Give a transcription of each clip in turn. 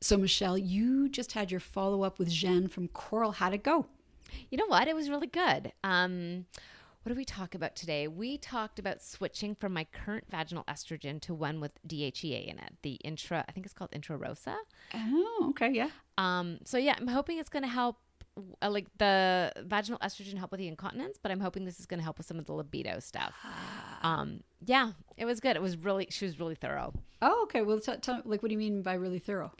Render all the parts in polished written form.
So, Michelle, you just had your follow up with Jen from Coral. How'd it go? You know what? It was really good. What did we talk about today? We talked about switching from my current vaginal estrogen to one with DHEA in it, the intra, I think it's called Intra Rosa. Oh, okay. Yeah. So yeah, I'm hoping it's going to help, like the vaginal estrogen help with the incontinence, but I'm hoping this is going to help with some of the libido stuff. Yeah, it was good. She was really thorough. Oh, okay. Well, like, what do you mean by really thorough?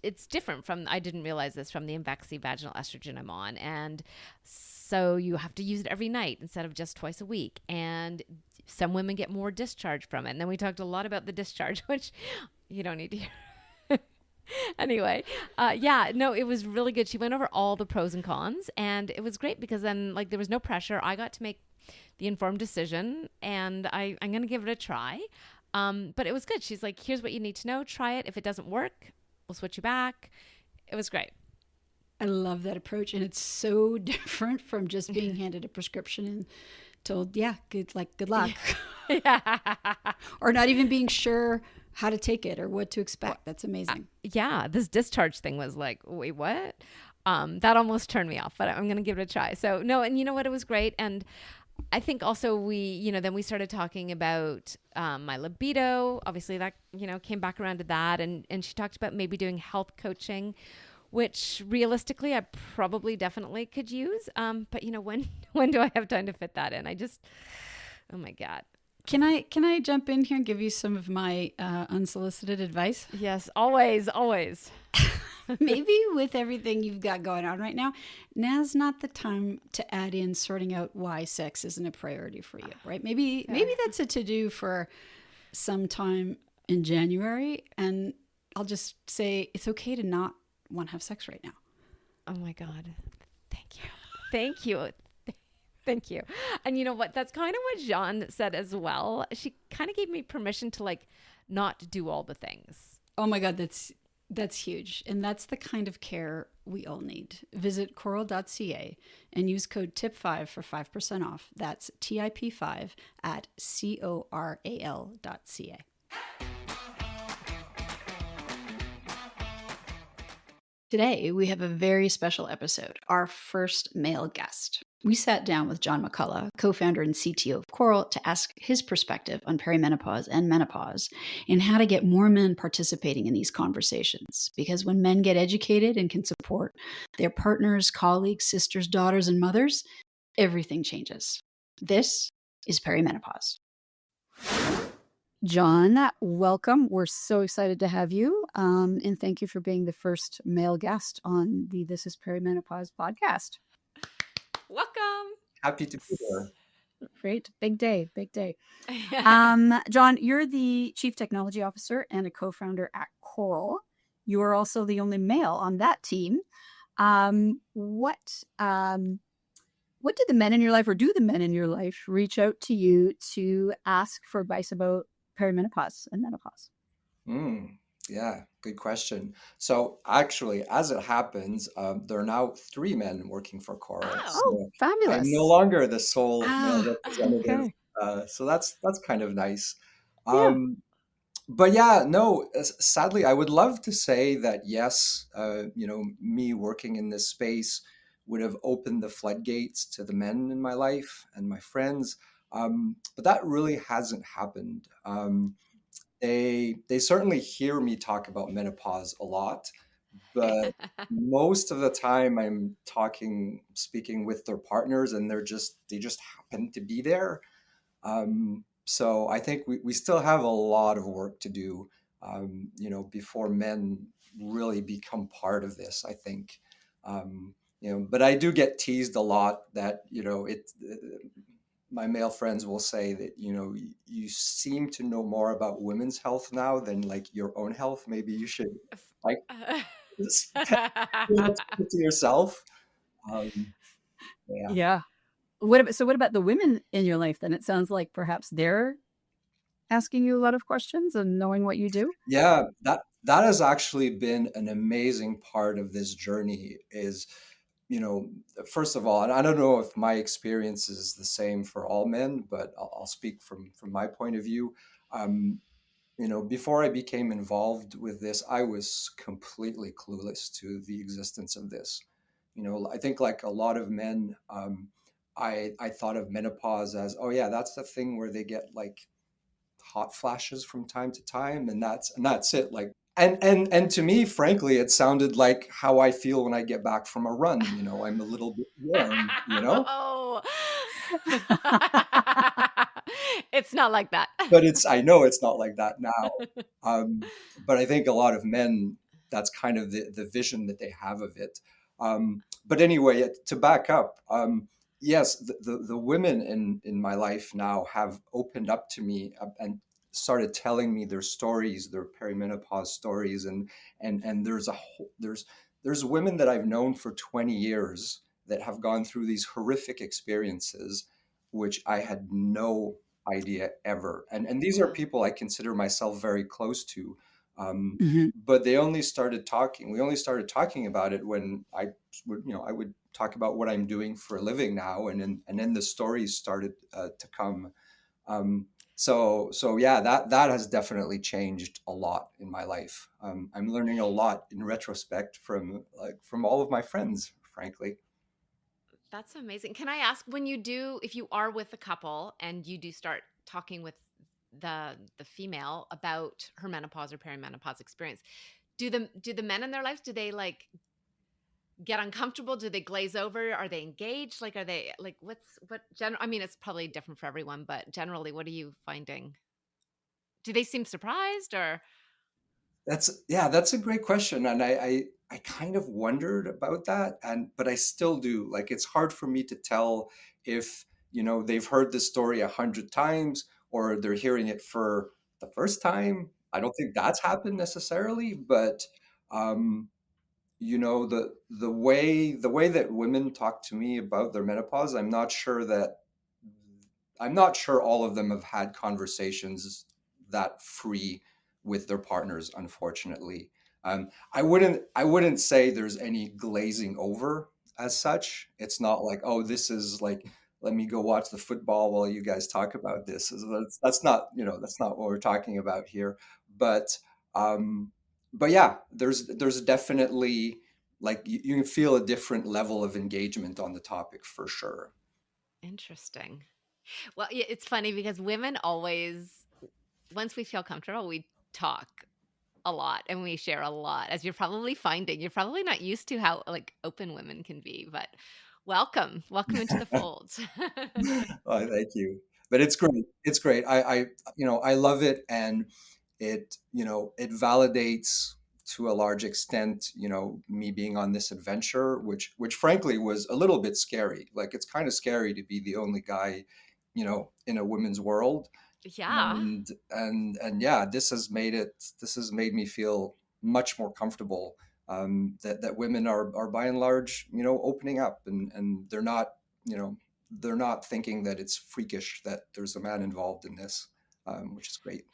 It's different from, I didn't realize this, from the Imvexy vaginal estrogen I'm on. And so you have to use it every night instead of just twice a week. And some women get more discharge from it. And then we talked a lot about the discharge, which you don't need to hear. Anyway, yeah, no, it was really good. She went over all the pros and cons, and it was great because then, like, there was no pressure. I got to make the informed decision, and I'm going to give it a try. But it was good. She's like, here's what you need to know. Try it. If it doesn't work, we'll switch you back. It was great. I love that approach. And it's so different from just being handed a prescription and told, yeah, good luck. Yeah. Or not even being sure how to take it or what to expect. That's amazing. Yeah. This discharge thing was like, wait, what? That almost turned me off, but I'm going to give it a try. So, no, and you know what? It was great. And I think also then we started talking about my libido. Obviously, that, came back around to that. And she talked about maybe doing health coaching, which realistically I probably definitely could use. But, when do I have time to fit that in? Oh my God. Can I jump in here and give you some of my unsolicited advice? Yes, always, always. Maybe with everything you've got going on right now, now's not the time to add in sorting out why sex isn't a priority for you, right? Maybe that's a to-do for sometime in January. And I'll just say it's okay to not want to have sex right now. Oh my God. Thank you. Thank you. Thank you. And you know what? That's kind of what Jean said as well. She kind of gave me permission to not do all the things. Oh my God, that's huge. And that's the kind of care we all need. Visit coral.ca and use code TIP5 for 5% off. That's TIP5 at coral.ca. Today, we have a very special episode, our first male guest. We sat down with John McCalla, co-founder and CTO of Coral, to ask his perspective on perimenopause and menopause and how to get more men participating in these conversations. Because when men get educated and can support their partners, colleagues, sisters, daughters, and mothers, everything changes. This is Perimenopause. John, welcome. We're so excited to have you. And thank you for being the first male guest on the This is Perimenopause podcast. Welcome. Happy to be here. Great. Big day. John, you're the Chief Technology Officer and a co-founder at Coral. You are also the only male on that team. What did the men in your life, or do the men in your life, reach out to you to ask for advice about perimenopause and menopause? Yeah, good question. So actually, as it happens, there are now 3 men working for Coral. Oh, fabulous. I'm no longer the sole male representative. Okay. So that's kind of nice. Yeah. But yeah, no, sadly, I would love to say that yes, me working in this space would have opened the floodgates to the men in my life and my friends. But that really hasn't happened. They certainly hear me talk about menopause a lot, but most of the time I'm speaking with their partners, and they just happen to be there. So I think we still have a lot of work to do, before men really become part of this, I think. But I do get teased a lot that, my male friends will say that, you seem to know more about women's health now than like your own health. Maybe you should like to yourself. Yeah. Yeah. What about the women in your life then? It sounds like perhaps they're asking you a lot of questions and knowing what you do. Yeah, that has actually been an amazing part of this journey is, first of all, and I don't know if my experience is the same for all men, but I'll speak from my point of view. before I became involved with this, I was completely clueless to the existence of this. I think like a lot of men, I thought of menopause as, oh yeah, that's the thing where they get like hot flashes from time to time, and that's it. Like, and to me, frankly, it sounded like how I feel when I get back from a run. I'm a little bit warm. Oh. It's not like that. But I know it's not like that now. But I think a lot of men, that's kind of the vision that they have of it. But anyway, to back up, yes, the women in my life now have opened up to me, and started telling me their stories, their perimenopause stories, and there's women that I've known for 20 years that have gone through these horrific experiences, which I had no idea ever. And these are Wow. people I consider myself very close to. Um, Mhm. but they only started talking. We only started talking about it when I would talk about what I'm doing for a living now, and then the stories started to come. Um, so yeah, that has definitely changed a lot in my life. I'm learning a lot in retrospect from all of my friends, frankly. That's amazing. Can I ask, if you are with a couple and you do start talking with the female about her menopause or perimenopause experience, do the men in their lives, do they like get uncomfortable? Do they glaze over? Are they engaged? Like, are they like, I mean, it's probably different for everyone, but generally, what are you finding? Do they seem surprised or? That's a great question, and I kind of wondered about that, but I still do. Like, it's hard for me to tell if they've heard this story 100 times, or they're hearing it for the first time. I don't think that's happened necessarily, but um, the way that women talk to me about their menopause, I'm not sure all of them have had conversations that free with their partners, unfortunately. I wouldn't say there's any glazing over as such. It's not like, oh, this is like, let me go watch the football while you guys talk about this. That's not what we're talking about here. But um, but yeah, there's definitely, like, you can feel a different level of engagement on the topic for sure. Interesting. Well, yeah, it's funny because women always, once we feel comfortable, we talk a lot and we share a lot, as you're probably finding. You're probably not used to how like open women can be, but welcome into the fold. Oh, thank you. But it's great. It's great. I love it, and it validates to a large extent, me being on this adventure, which frankly was a little bit scary. Like, it's kind of scary to be the only guy, in a women's world. Yeah. And yeah, this has made me feel much more comfortable, that women are by and large, opening up, and they're not thinking that it's freakish that there's a man involved in this, which is great.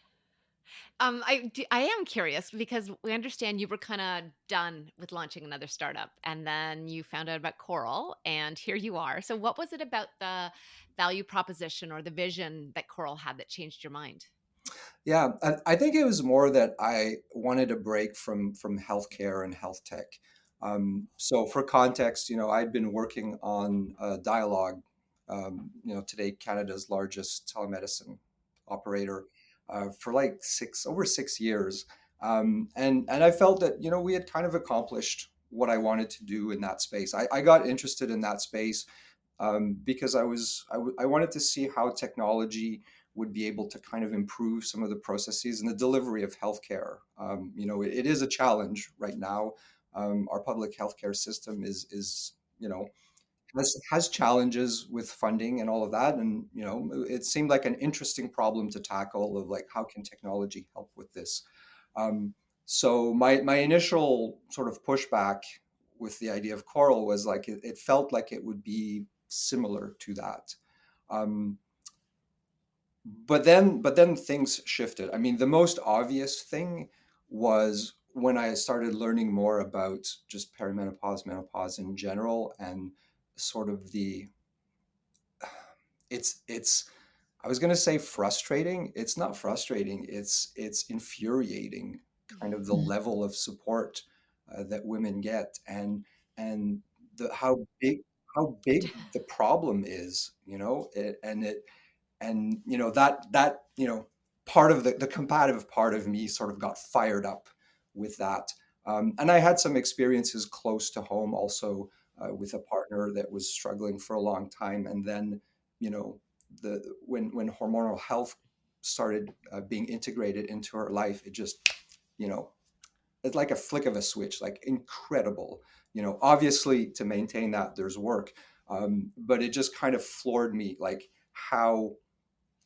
I am curious because we understand you were kind of done with launching another startup and then you found out about Coral and here you are. So what was it about the value proposition or the vision that Coral had that changed your mind? Yeah, I think it was more that I wanted a break from healthcare and health tech. So for context, I'd been working on Dialogue, today Canada's largest telemedicine operator, for like over 6 years, and I felt that we had kind of accomplished what I wanted to do in that space. I got interested in that space, because I wanted to see how technology would be able to kind of improve some of the processes and the delivery of healthcare. It is a challenge right now. Our public healthcare system is has challenges with funding and all of that, and it seemed like an interesting problem to tackle, of like, how can technology help with this. Um, so my initial sort of pushback with the idea of Coral was like, it felt like it would be similar to that. Um, but then things shifted. I mean, the most obvious thing was when I started learning more about just perimenopause, menopause in general, and sort of the it's I was going to say frustrating. It's not frustrating. It's infuriating, kind of the Mm. level of support that women get, and how big the problem is, and that part of the combative part of me sort of got fired up with that. And I had some experiences close to home also, with a partner that was struggling for a long time, and then you know when hormonal health started being integrated into her life, it just you know it's like a flick of a switch, like incredible. Obviously to maintain that there's work, but it just kind of floored me, like how,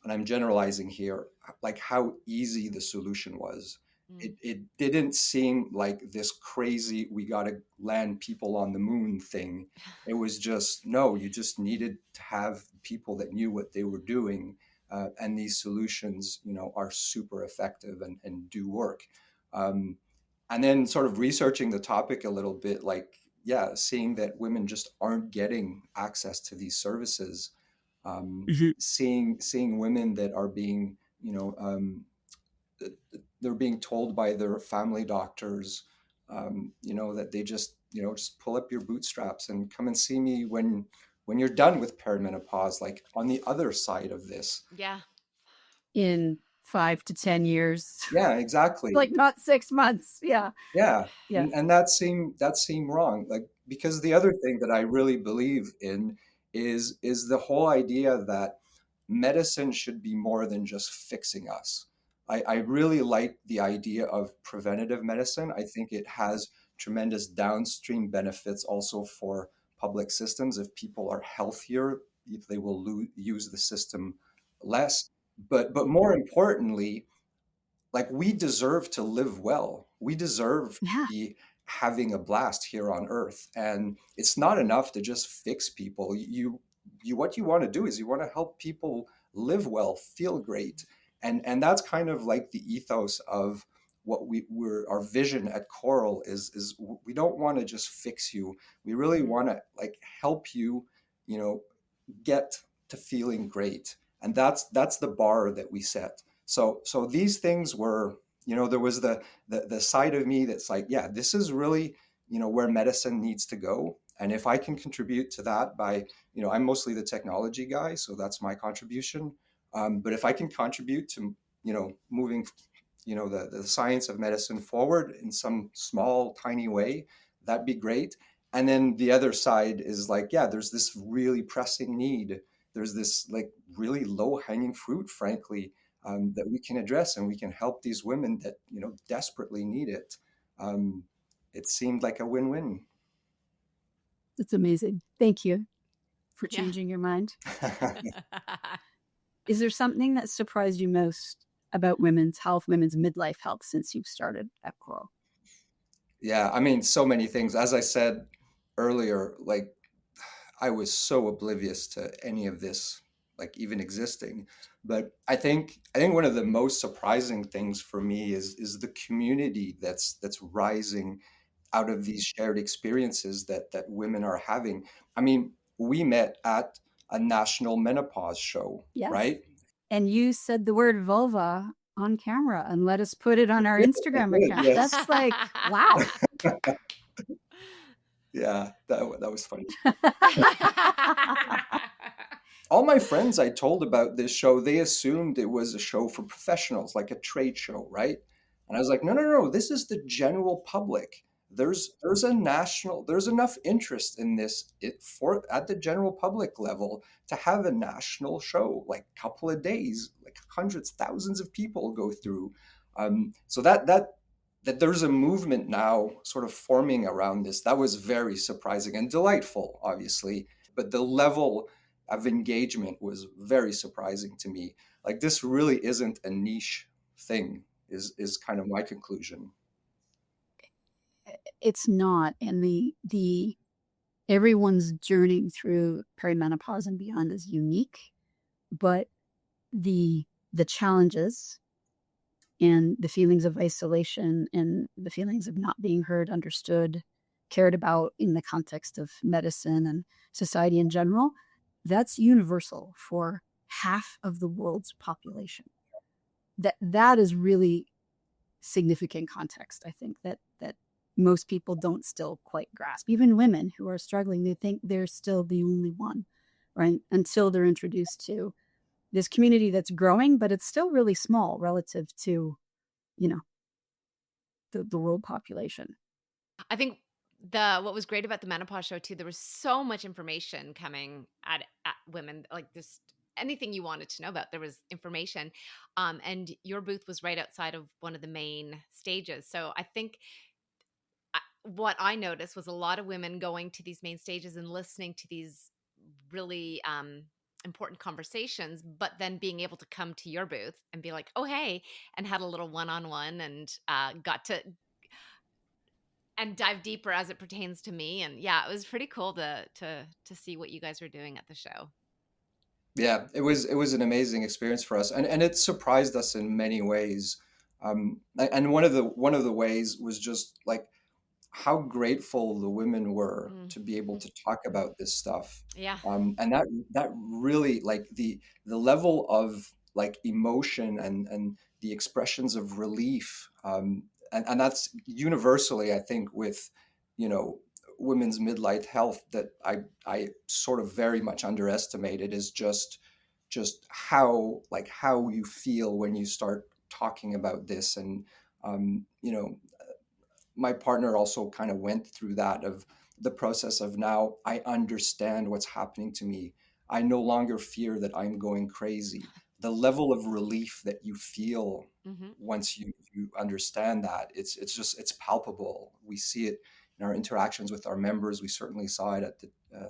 and I'm generalizing here, like how easy the solution was. Mm. It didn't seem like this crazy, we got to land people on the moon thing. It was just, no, you just needed to have people that knew what they were doing. And these solutions, are super effective and do work. Um, and then sort of researching the topic a little bit, like, yeah, seeing that women just aren't getting access to these services, Mhm. seeing women that are being, they're being told by their family doctors, that they just pull up your bootstraps and come and see me when you're done with perimenopause, like on the other side of this. Yeah. In 5 to 10 years. Yeah, exactly. Like not 6 months. Yeah. Yeah, Yeah. and that seemed wrong. Like, because the other thing that I really believe in is the whole idea that medicine should be more than just fixing us. I really like the idea of preventative medicine. I think it has tremendous downstream benefits also for public systems. If people are healthier, if they will use the system less. But more importantly, like, we deserve to live well. We deserve to Yeah. be having a blast here on earth. And it's not enough to just fix people. You what you want to do is you want to help people live well, feel great. And that's kind of like the ethos of what our vision at Coral is we don't want to just fix you. We really Mm. want to, like, help you, you know, get to feeling great. And that's the bar that we set. So these things were, there was the side of me that's like, yeah, this is really, where medicine needs to go. And if I can contribute to that by, I'm mostly the technology guy, so that's my contribution. But if I can contribute to, moving, the science of medicine forward in some small, tiny way, that'd be great. And then the other side is like, yeah, there's this really pressing need. There's this, like, really low hanging fruit, frankly, that we can address, and we can help these women that, desperately need it. Um, it seemed like a win-win. That's amazing. Thank you for Yeah. changing your mind. Is there something that surprised you most about women's health, women's midlife health since you've started at Coral? Yeah, I mean, so many things. As I said earlier, like, I was so oblivious to any of this, like, even existing. But I think one of the most surprising things for me is the community that's rising out of these shared experiences that women are having. I mean, we met at a national menopause show, Yes. right? And you said the word vulva on camera and let us put it on our I Instagram did, account. yes. That's like, wow. Yeah, that was funny. All my friends I told about this show, they assumed it was a show for professionals, like a trade show, right? And I was like, no, no, no, this is the general public. There's enough interest in this for at the general public level to have a national show, like a couple of days, like hundreds, thousands of people go through. So that there's a movement now sort of forming around this. That was very surprising and delightful, obviously. But the level of engagement was very surprising to me. Like, this really isn't a niche thing, is kind of my conclusion. It's not. And the everyone's journey through perimenopause and beyond is unique, but the the challenges and the feelings of isolation and the feelings of not being heard, understood, cared about in the context of medicine and society in general, that's universal for half of the world's population. That is really significant context, I think, that most people don't still quite grasp. Even women who are struggling, they think they're still the only one, right? Until they're introduced to this community that's growing, but it's still really small relative to, you know, the world population. I think the what was great about the menopause show too, there was so much information coming at women, like just anything you wanted to know about, there was information. And your booth was right outside of one of the main stages. So I think what I noticed was a lot of women going to these main stages and listening to these really important conversations, but then being able to come to your booth and be like, oh, hey, and had a little one-on-one and got to and dive deeper as it pertains to me. And yeah, it was pretty cool to see what you guys were doing at the show. Yeah, it was an amazing experience for us, and it surprised us in many ways. And one of the ways was just like how grateful the women were Mm. to be able to talk about this stuff. Yeah. And that really, like, the level of like emotion and the expressions of relief, and that's universally, I think, with, you know, women's midlife health, that I sort of very much underestimated, is just how you feel when you start talking about this. And you know, my partner also kind of went through that, of the process of, now I understand what's happening to me. I no longer fear that I'm going crazy. The level of relief that you feel Hmm. once you understand that, it's palpable. We see it in our interactions with our members. We certainly saw it at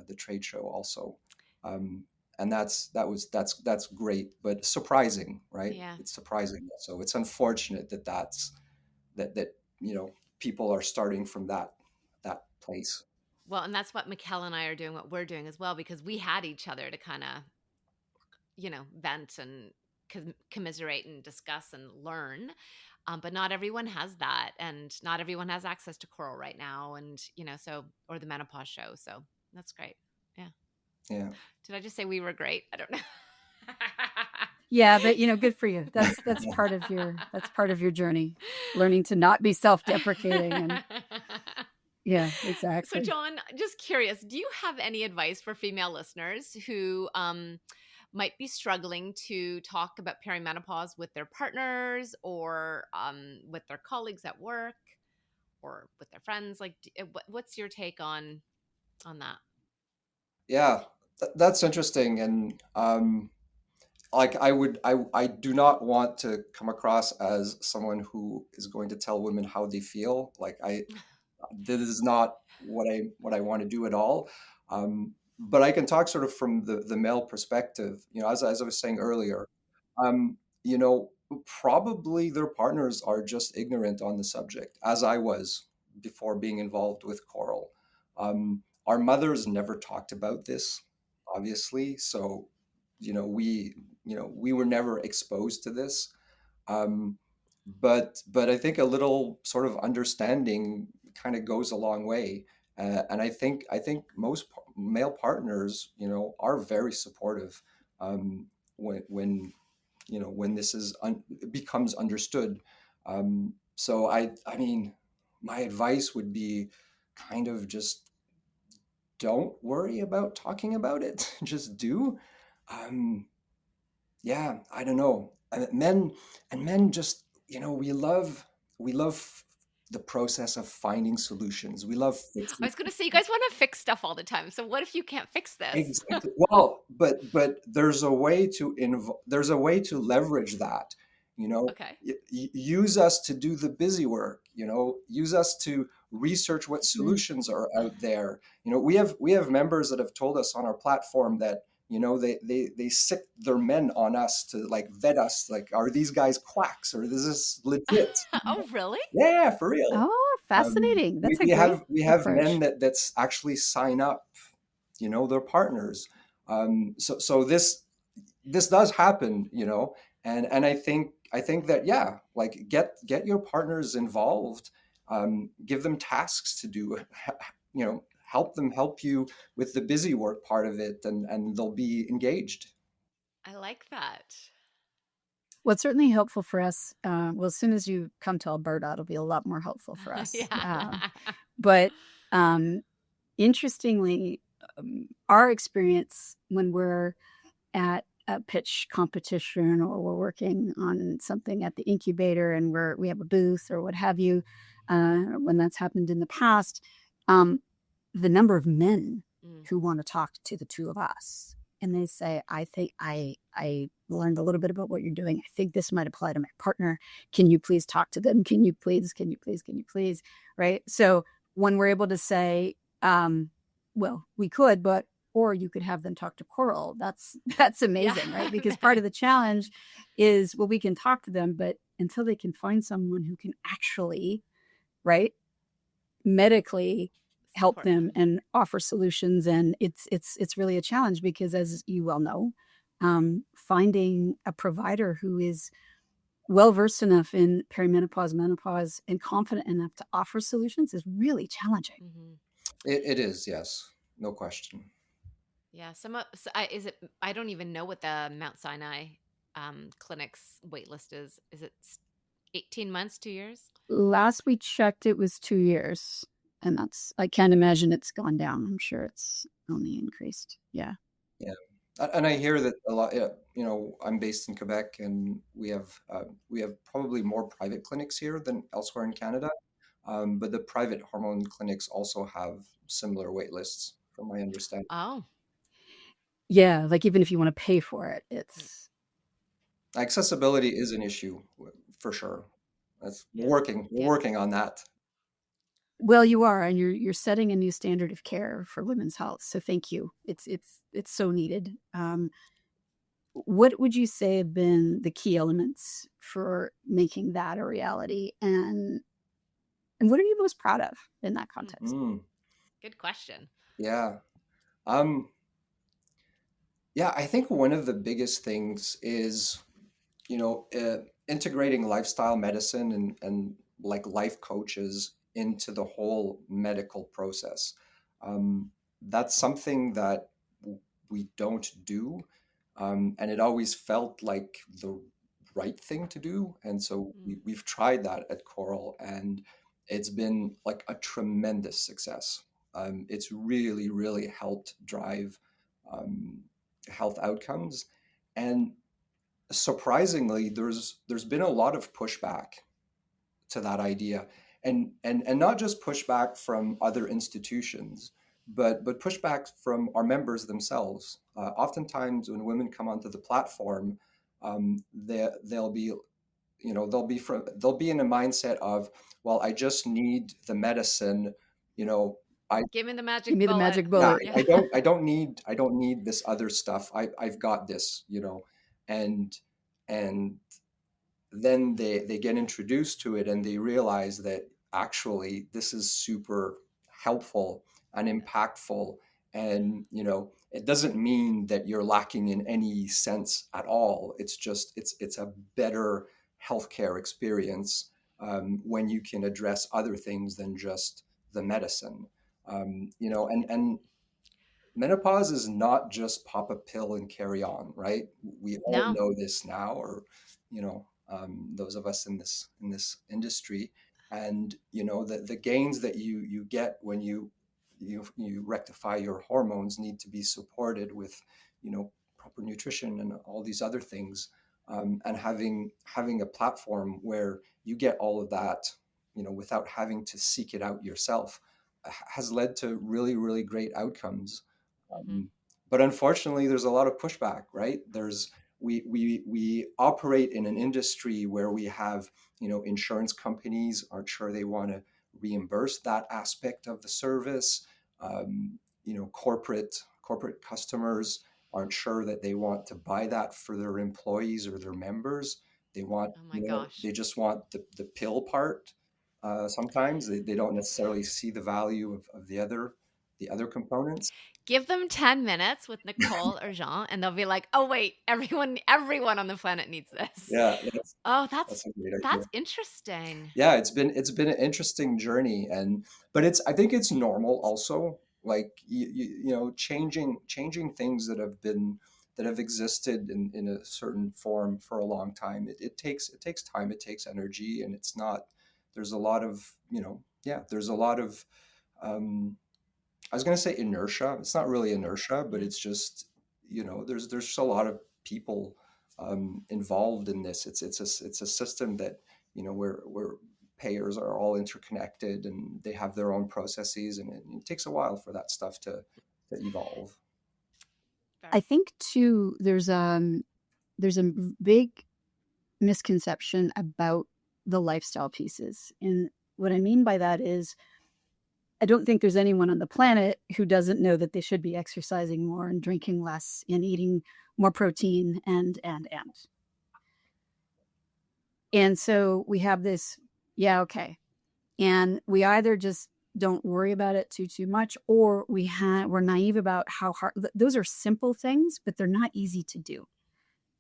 the trade show also. Um, and that's great, but surprising, right? Yeah. It's surprising. So it's unfortunate that you know, people are starting from that place. Well, and that's what Mikkel and I are doing, what we're doing as well, because we had each other to kind of, vent and commiserate and discuss and learn. But not everyone has that. And not everyone has access to Coral right now. And, or the menopause show. So that's great. Yeah. Yeah. Did I just say we were great? I don't know. Yeah, but good for you. That's part of your journey, learning to not be self-deprecating. And yeah, So, exactly. John, just curious, do you have any advice for female listeners who might be struggling to talk about perimenopause with their partners or with their colleagues at work or with their friends? Like, what's your take on that? Yeah, that's interesting. And like, I do not want to come across as someone who is going to tell women how they feel. Like, this is not what I want to do at all. But I can talk sort of from the male perspective. You know, as I was saying earlier, you know, probably their partners are just ignorant on the subject, as I was before being involved with Coral. Our mothers never talked about this, obviously. So, we were never exposed to this. Um, but I think a little sort of understanding kind of goes a long way. And I think most male partners, are very supportive, when when this becomes understood. So I mean, my advice would be kind of just don't worry about talking about it. Just do. Um, yeah, I don't know. And men just, we love the process of finding solutions. We love I fixing. was going to say, you guys want to fix stuff all the time. So, what if you can't fix this? Exactly. Well, but there's a way to leverage that. Okay. Use us to do the busy work. Use us to research what Mm. solutions are out there. We have members that have told us on our platform that they sick their men on us to, like, vet us. Like, are these guys quacks, or is this legit? Oh, really? Yeah, for real. Oh, fascinating. We, That's a we great have we have men approach. that's actually sign up, their partners. So this does happen, and I think that, yeah, like, get your partners involved, give them tasks to do, help them help you with the busy work part of it, and they'll be engaged. I like that. Well, it's certainly helpful for us. Well, as soon as you come to Alberta, it'll be a lot more helpful for us. Yeah. But interestingly, our experience when we're at a pitch competition or we're working on something at the incubator and we have a booth or what have you, when that's happened in the past, the number of men who want to talk to the two of us, and they say, I think I learned a little bit about what you're doing. I think this might apply to my partner. Can you please talk to them? Can you please? Right. So when we're able to say, well, we could, but or you could have them talk to Coral. That's amazing, Yeah. right? Because part of the challenge is, well, we can talk to them, but until they can find someone who can actually, right, medically help Support them and offer solutions, and it's really a challenge because, as you well know, finding a provider who is well versed enough in perimenopause, menopause, and confident enough to offer solutions is really challenging. Mm-hmm. It is, yes, no question. Yeah, is it? I don't even know what the Mount Sinai clinic's wait list is. Is it 18 months, 2 years? Last we checked, it was 2 years, and I can't imagine it's gone down. I'm sure it's only increased. Yeah. Yeah. And I hear that a lot, yeah, I'm based in Quebec, and we have probably more private clinics here than elsewhere in Canada. But the private hormone clinics also have similar wait lists, from my understanding. Oh, Yeah, like even if you want to pay for it, it's Accessibility is an issue for sure. yeah, We're yeah. working on that. well, you are, and you're setting a new standard of care for women's health. So thank you. It's so needed. What would you say have been the key elements for making that a reality, and what are you most proud of in that context? Mm, Good question. yeah. Um, yeah, I think one of the biggest things is, integrating lifestyle medicine and like life coaches into the whole medical process. Um, that's something that we don't do, and it always felt like the right thing to do. And so Mm. we've tried that at Coral, and it's been like a tremendous success. It's really, really helped drive um, health outcomes. And surprisingly, there's been a lot of pushback to that idea, and not just pushback from other institutions, but pushback from our members themselves. Oftentimes, when women come onto the platform, they'll be they'll be in a mindset of, well, I just need the medicine, you know. I Give me the Give magic me the bullet. magic Yeah, bullet. Yeah. I don't need this other stuff. I've got this. And and then they get introduced to it, and they realize that actually this is super helpful and impactful. And it doesn't mean that you're lacking in any sense at all. It's just it's a better healthcare experience, when you can address other things than just the medicine. And menopause is not just pop a pill and carry on, right? We all No. know this now, or those of us in this industry. And the gains that you get when you rectify your hormones need to be supported with proper nutrition and all these other things. And having a platform where you get all of that, without having to seek it out yourself, has led to really, really great outcomes. Mm-hmm. But unfortunately, there's a lot of pushback, right? We operate in an industry where we have, insurance companies aren't sure they want to reimburse that aspect of the service. Corporate customers aren't sure that they want to buy that for their employees or their members. They want, Oh my gosh. they just want the pill part. Sometimes they don't necessarily see the value of the other components. Give them 10 minutes with Nicole or Jean, and they'll be like, "Oh wait, everyone on the planet needs this." Yeah, Oh, that's a great idea. that's interesting. Yeah, it's been an interesting journey, but I think it's normal also. Like changing things that have existed in a certain form for a long time. It takes time, it takes energy, and it's not. There's a lot of there's a lot of um, I was going to say inertia. It's not really inertia, but Mm. it's just there's just a lot of people involved in this. It's a system that where payers are all interconnected and they have their own processes, and it takes a while for that stuff to evolve. I think too, there's a big misconception about the lifestyle pieces. And what I mean by that is, I don't think there's anyone on the planet who doesn't know that they should be exercising more and drinking less and eating more protein and so we have this, yeah, okay. And we either just don't worry about it too much, or we're naive about how hard those are. Simple things, but they're not easy to do.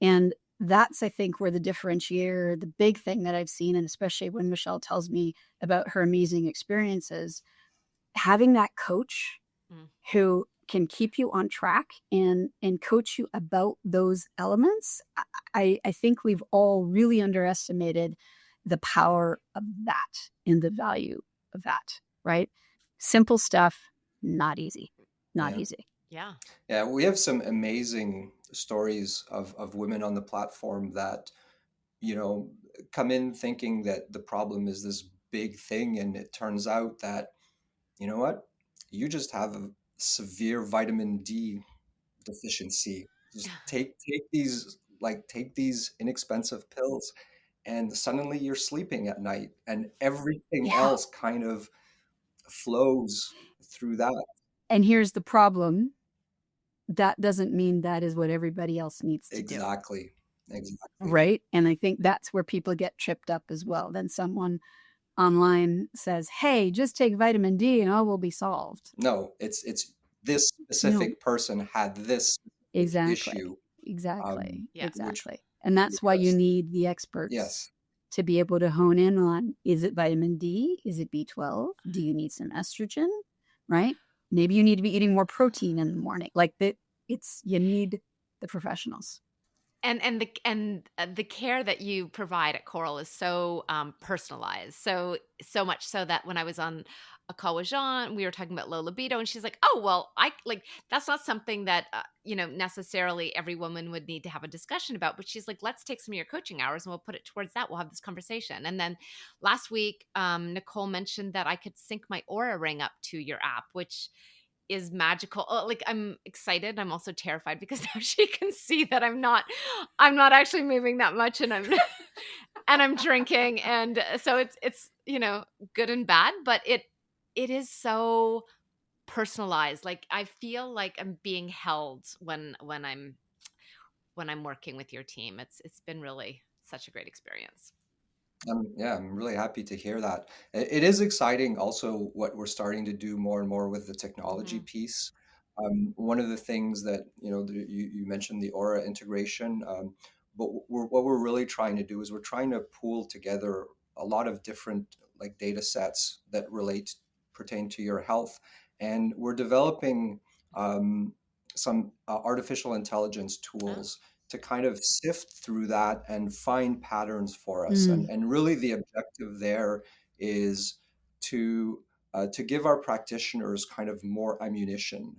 And that's, I think, where the differentiator, the big thing that I've seen, and especially when Michelle tells me about her amazing experiences, having that coach who can keep you on track and coach you about those elements. I think we've all really underestimated the power of that and the value of that, right? Simple stuff, not easy. Not Yeah. easy. Yeah. Yeah, we have some amazing stories of women on the platform that, come in thinking that the problem is this big thing. And it turns out that, you know what, you just have a severe vitamin D deficiency. Just take these inexpensive pills, and suddenly you're sleeping at night, and everything Yeah. else kind of flows through that. And here's the problem. That doesn't mean that is what everybody else needs to do. Exactly. Right. And I think that's where people get tripped up as well. Then someone online says, hey, just take vitamin D and all will be solved. No, it's this specific person had this Exactly. issue. Exactly. Yeah. Exactly. And that's why you need the experts. Yes. To be able to hone in on, is it vitamin D? Is it B12? Do you need some estrogen? Right? Maybe you need to be eating more protein in the morning. Like that, you need the professionals. And the care that you provide at Coral is so personalized, so much so that when I was on a call with Jean, we were talking about low libido, and she's like, "Oh, well, I like that's not something that necessarily every woman would need to have a discussion about." But she's like, "Let's take some of your coaching hours and we'll put it towards that. We'll have this conversation." And then last week, Nicole mentioned that I could sync my Aura ring up to your app, which is magical. Like, I'm excited. I'm also terrified because now she can see that I'm not actually moving that much, and I'm and I'm drinking, and so it's good and bad, but it is so personalized. Like, I feel like I'm being held when I'm working with your team. It's been really such a great experience. I'm really happy to hear that. It is exciting also what we're starting to do more and more with the technology piece. One of the things that, you mentioned the Aura integration, but what we're really trying to do is we're trying to pool together a lot of different like data sets that pertain to your health. And we're developing some artificial intelligence tools to kind of sift through that and find patterns for us. And really the objective there is to give our practitioners kind of more ammunition.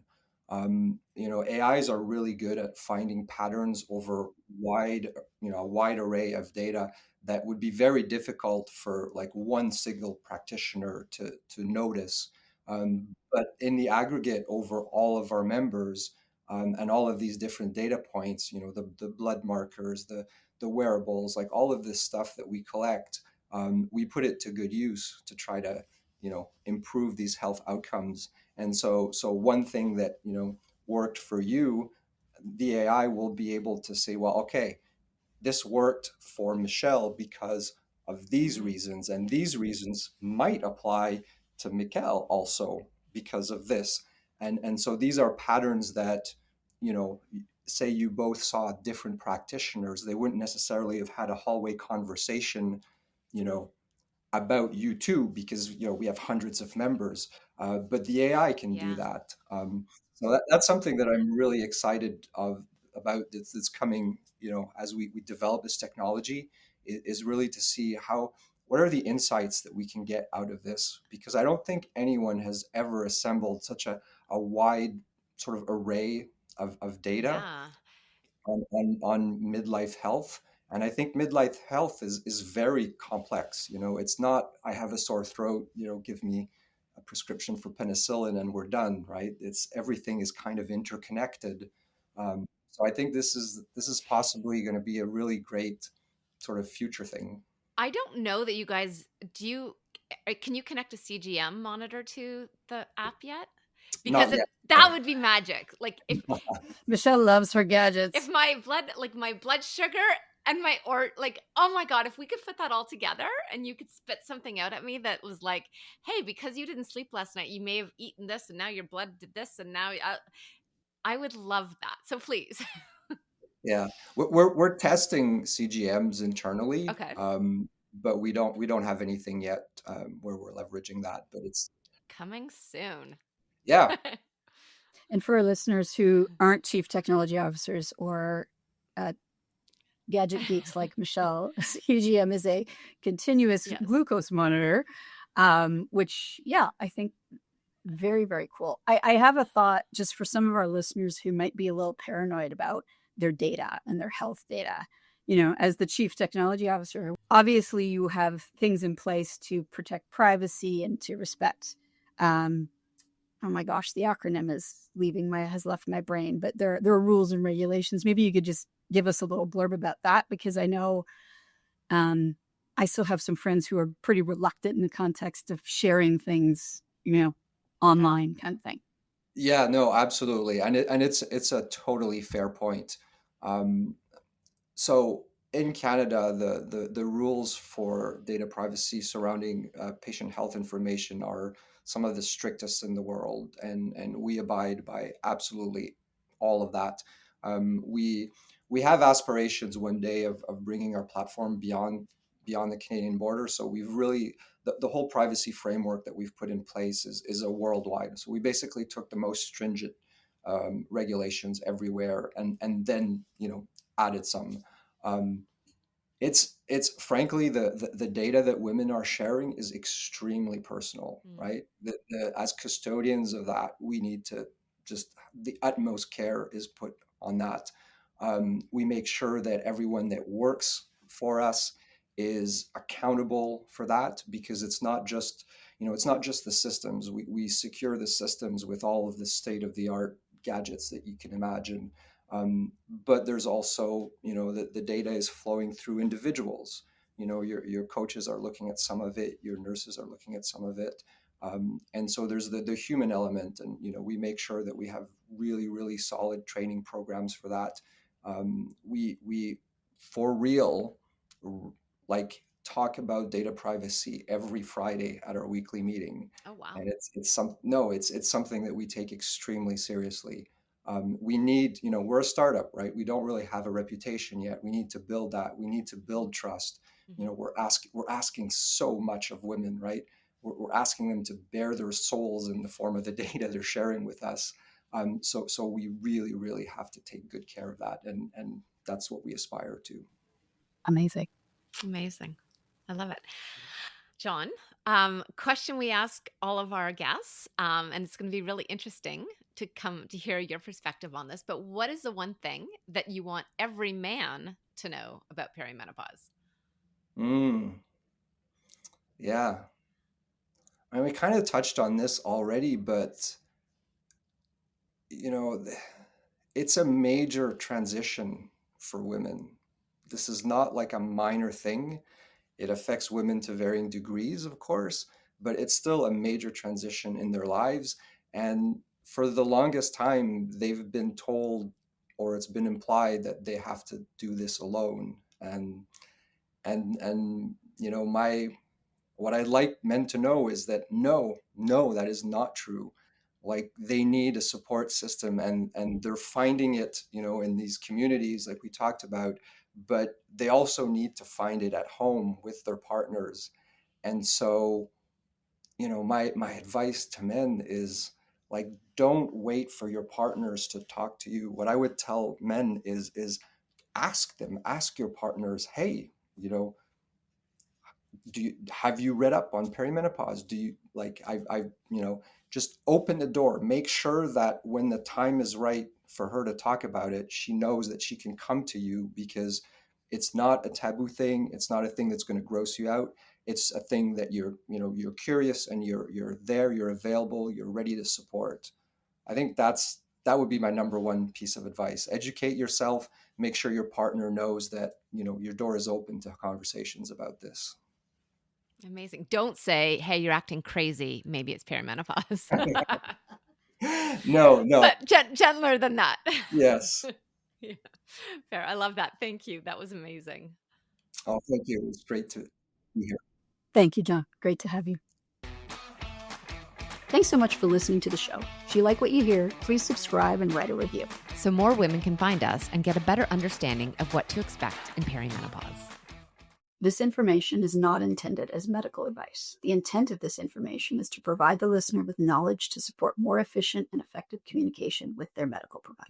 AIs are really good at finding patterns over a wide array of data that would be very difficult for like one single practitioner to notice. But in the aggregate over all of our members, and all of these different data points, the blood markers, the wearables, like all of this stuff that we collect, we put it to good use to try to, improve these health outcomes. And so one thing that, worked for you, the AI will be able to say, well, okay, this worked for Michelle because of these reasons, and these reasons might apply to Mikkel also because of this. And so these are patterns that, say you both saw different practitioners, they wouldn't necessarily have had a hallway conversation, about you too, because we have hundreds of members, but the AI can do that. So that's something that I'm really excited about that's coming, as we develop this technology, is really to see what are the insights that we can get out of this, because I don't think anyone has ever assembled such a wide sort of array of data Yeah. on midlife health. And I think midlife health is very complex. It's not, I have a sore throat, give me a prescription for penicillin and we're done, right? It's everything is kind of interconnected. So I think this is possibly going to be a really great sort of future thing. I don't know that you guys can you connect a CGM monitor to the app yet? Because Not yet. that would be magic. Like Michelle loves her if gadgets. my blood sugar and oh my god, if we could put that all together and you could spit something out at me that was like, hey, because you didn't sleep last night, you may have eaten this and now your blood did this and now I would love that. So please. Yeah, we're testing CGMs internally, Okay. but we don't have anything yet where we're leveraging that. But it's Coming soon. yeah, And for our listeners who aren't chief technology officers or gadget geeks like Michelle, CGM is a continuous Yes. glucose monitor, which, yeah, I think very, very cool. I have a thought just for some of our listeners who might be a little paranoid about their data and their health data. As the chief technology officer, obviously you have things in place to protect privacy and to respect. Oh my gosh, the acronym has left my brain, but there are rules and regulations. Maybe you could just give us a little blurb about that, because I know I still have some friends who are pretty reluctant in the context of sharing things, online kind of thing. yeah, no, absolutely, and it's a totally fair point. Um, so in Canada, the rules for data privacy surrounding patient health information are some of the strictest in the world, and we abide by absolutely all of that. We have aspirations one day of bringing our platform beyond the Canadian border. So we've really the whole privacy framework that we've put in place is a worldwide. So we basically took the most stringent regulations everywhere, and then added some. Um, it's frankly the data that women are sharing is extremely personal, right? As custodians of that, we need to just the utmost care is put on that. We make sure that everyone that works for us is accountable for that, because it's not just the systems. We secure the systems with all of the state of the art gadgets that you can imagine, but there's also, the data is flowing through individuals. Your coaches are looking at some of it, your nurses are looking at some of it. And so there's the human element, and we make sure that we have really, really solid training programs for that. We for real, like, talk about data privacy every Friday at our weekly meeting, Oh wow. and it's something that we take extremely seriously. We need, we're a startup, right? We don't really have a reputation yet. We need to build that. We need to build trust. We're asking so much of women, right? We're asking them to bear their souls in the form of the data they're sharing with us. So we really, really have to take good care of that, and that's what we aspire to. Amazing. Amazing. I love it. John, question we ask all of our guests, and it's going to be really interesting to hear your perspective on this, but what is the one thing that you want every man to know about perimenopause? Yeah. I mean, we kind of touched on this already, but you know, it's a major transition for women. This is not like a minor thing. It affects women to varying degrees, of course, but it's still a major transition in their lives. And for the longest time, they've been told, or it's been implied, that they have to do this alone. And my what I'd like men to know is that no, that is not true. Like, they need a support system, and they're finding it, in these communities like we talked about, but they also need to find it at home with their partners. And so, my advice to men is, Like, don't wait for your partners to talk to you. What I would tell men is ask your partners, hey, have you read up on perimenopause? Do you like, just open the door, make sure that when the time is right for her to talk about it, she knows that she can come to you, because it's not a taboo thing. It's not a thing that's going to gross you out. It's a thing that you're curious, and you're there, you're available, you're ready to support. I think that would be my number one piece of advice. Educate yourself, make sure your partner knows that, your door is open to conversations about this. Amazing. Don't say, hey, you're acting crazy. Maybe it's perimenopause. No. But gentler than that. Yes. Yeah. Fair. I love that. Thank you. That was amazing. Oh, thank you. It was great to be here. Thank you, John. Great to have you. Thanks so much for listening to the show. If you like what you hear, please subscribe and write a review. So more women can find us and get a better understanding of what to expect in perimenopause. This information is not intended as medical advice. The intent of this information is to provide the listener with knowledge to support more efficient and effective communication with their medical provider.